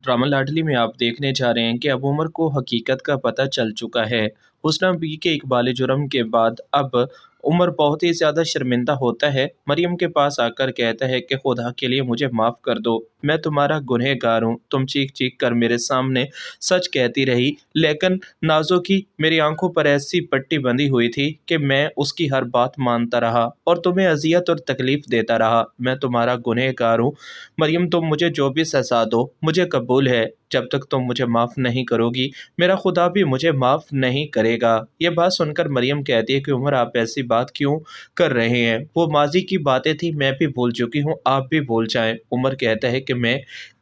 Drama लाडली में आप देखने जा रहे हैं कि अब उमर को हकीकत का पता चल चुका है। हुस्ना बी के इकबाल जुर्म के बाद अब उमर बहुत ही ज़्यादा शर्मिंदा होता है। मरियम के पास आकर कहता है कि खुदा के लिए मुझे माफ़ कर दो, मैं तुम्हारा गुनहगार हूँ। तुम चीख चीख कर मेरे सामने सच कहती रही, लेकिन नाज़ो की मेरी आंखों पर ऐसी पट्टी बंधी हुई थी कि मैं उसकी हर बात मानता रहा और तुम्हें अजियत और तकलीफ़ देता रहा। मैं तुम्हारा गुनहगार हूँ। मरियम, तुम मुझे जो भी सज़ा दो मुझे कबूल है। जब तक तुम मुझे माफ़ नहीं करोगी, मेरा खुदा भी मुझे माफ़ नहीं करेगा। ये बात सुनकर मरियम कहती है कि उमर, आप ऐसी बात क्यों कर रहे हैं? वो माजी की बातें थी, मैं भी भूल चुकी हूँ, आप भी भूल जाएं। उमर कहता है कि मैं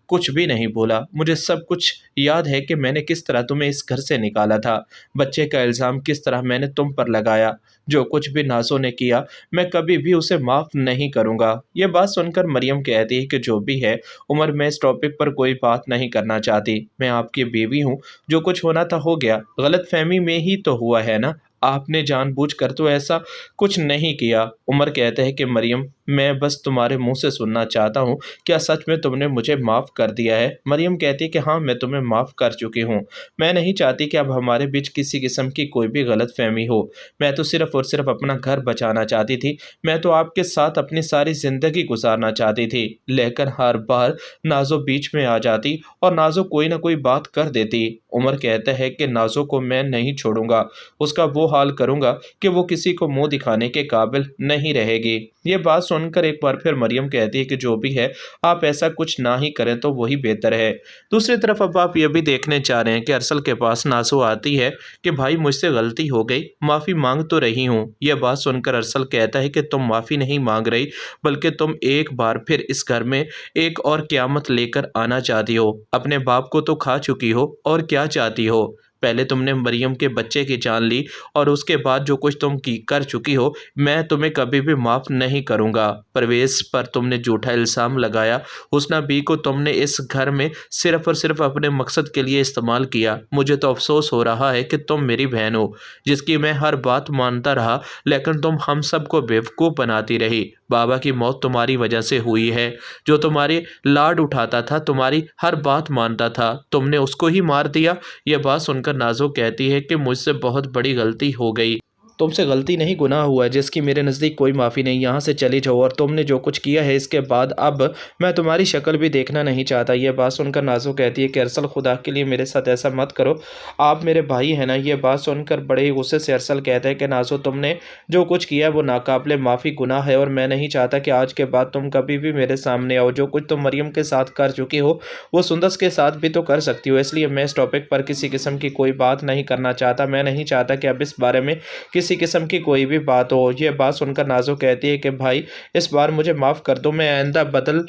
कुछ भी नहीं भूला। मुझे सब कुछ याद है कि मैंने किस तरह तुम्हें इस घर से निकाला था, बच्चे का इल्ज़ाम किस तरह मैंने तुम पर लगाया। जो कुछ भी नाज़ो ने किया, मैं कभी भी उसे माफ़ नहीं करूँगा। ये बात सुनकर मरियम कहती है कि जो भी है उमर, मैं इस टॉपिक पर कोई बात नहीं करना चाहती। मैं आपकी बीवी हूँ, जो कुछ होना था हो गया। गलतफहमी में ही तो हुआ है ना, आपने जानबूझकर तो ऐसा कुछ नहीं किया। उमर कहता है कि मरियम, मैं बस तुम्हारे मुंह से सुनना चाहता हूँ, क्या सच में तुमने मुझे माफ़ कर दिया है? मरियम कहती है कि हाँ, मैं तुम्हें माफ़ कर चुकी हूँ। मैं नहीं चाहती कि अब हमारे बीच किसी किस्म की कोई भी गलतफहमी हो। मैं तो सिर्फ़ और सिर्फ़ अपना घर बचाना चाहती थी। मैं तो आपके साथ अपनी सारी ज़िंदगी गुजारना चाहती थी। लेकिन हर बार नाज़ो बीच में आ जाती और नाज़ो कोई ना कोई बात कर देती। उमर कहता है कि नाज़ो को मैं नहीं छोड़ूंगा, उसका वो हाल करूंगा कि वो किसी को मुंह दिखाने के काबिल नहीं रहेगी। ये बात सुनकर एक बार फिर मरियम कहती है कि जो भी है, आप ऐसा कुछ ना ही करें तो वही बेहतर है। दूसरी तरफ अब आप ये भी देखने चाह रहे हैं कि अरसल के पास नाज़ो आती है कि भाई, मुझसे गलती हो गई, माफ़ी मांग तो रही हूँ। यह बात सुनकर अरसल कहता है कि तुम माफ़ी नहीं मांग रही, बल्कि तुम एक बार फिर इस घर में एक और क़यामत लेकर आना चाहती हो। अपने बाप को तो खा चुकी हो, और क्या चाहती हो? पहले तुमने मरियम के बच्चे की जान ली और उसके बाद जो कुछ तुम की कर चुकी हो, मैं तुम्हें कभी भी माफ़ नहीं करूँगा। परवेज़ पर तुमने झूठा इल्ज़ाम लगाया। हुस्ना बी को तुमने इस घर में सिर्फ़ और सिर्फ़ अपने मकसद के लिए इस्तेमाल किया। मुझे तो अफ़सोस हो रहा है कि तुम मेरी बहन हो, जिसकी मैं हर बात मानता रहा, लेकिन तुम हम सबको बेवकूफ़ बनाती रही। बाबा की मौत तुम्हारी वजह से हुई है। जो तुम्हारे लाड उठाता था, तुम्हारी हर बात मानता था, तुमने उसको ही मार दिया। यह बात सुनकर नाज़ो कहती है कि मुझसे बहुत बड़ी गलती हो गई। तुमसे गलती नहीं, गुनाह हुआ है, जिसकी मेरे नज़दीक कोई माफ़ी नहीं। यहाँ से चली जाओ, और तुमने जो कुछ किया है इसके बाद अब मैं तुम्हारी शक्ल भी देखना नहीं चाहता। यह बात सुनकर नाज़ो कहती है कि अरसल, खुदा के लिए मेरे साथ ऐसा मत करो, आप मेरे भाई हैं ना। यह बात सुनकर बड़े ही गुस्से से अरसल कहता है कि नाज़ो, तुमने जो कुछ किया वो नाकाबिले माफ़ी गुनाह है, और मैं नहीं चाहता कि आज के बाद तुम कभी भी मेरे सामने आओ। जो कुछ तुम मरियम के साथ कर चुकी हो, वो सुंदस के साथ भी तो कर सकती हो। इसलिए मैं इस टॉपिक पर किसी किस्म की कोई बात नहीं करना चाहता। मैं नहीं चाहता कि अब इस बारे में किसी किस्म की कोई भी बात हो। ये बात सुनकर नाज़ो कहती है कि भाई, इस बार मुझे माफ़ कर दो, मैं आइंदा बदल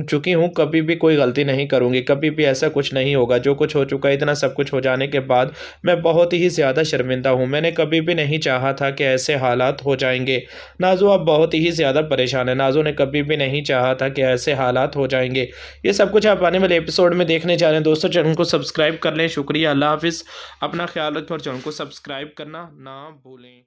चुकी हूँ, कभी भी कोई गलती नहीं करूँगी, कभी भी ऐसा कुछ नहीं होगा। जो कुछ हो चुका है, इतना सब कुछ हो जाने के बाद मैं बहुत ही ज़्यादा शर्मिंदा हूँ। मैंने कभी भी नहीं चाहा था कि ऐसे हालात हो जाएंगे। नाज़ो अब बहुत ही ज़्यादा परेशान है। नाज़ो ने कभी भी नहीं चाहा था कि ऐसे हालात हो जाएंगे। ये सब कुछ आप आने वाले एपिसोड में देखने जा रहे हैं। दोस्तों, चैनल को सब्सक्राइब कर लें। शुक्रिया, अल्लाह हाफिज़। अपना ख्याल रखें और चैनल को सब्सक्राइब करना ना भूलें।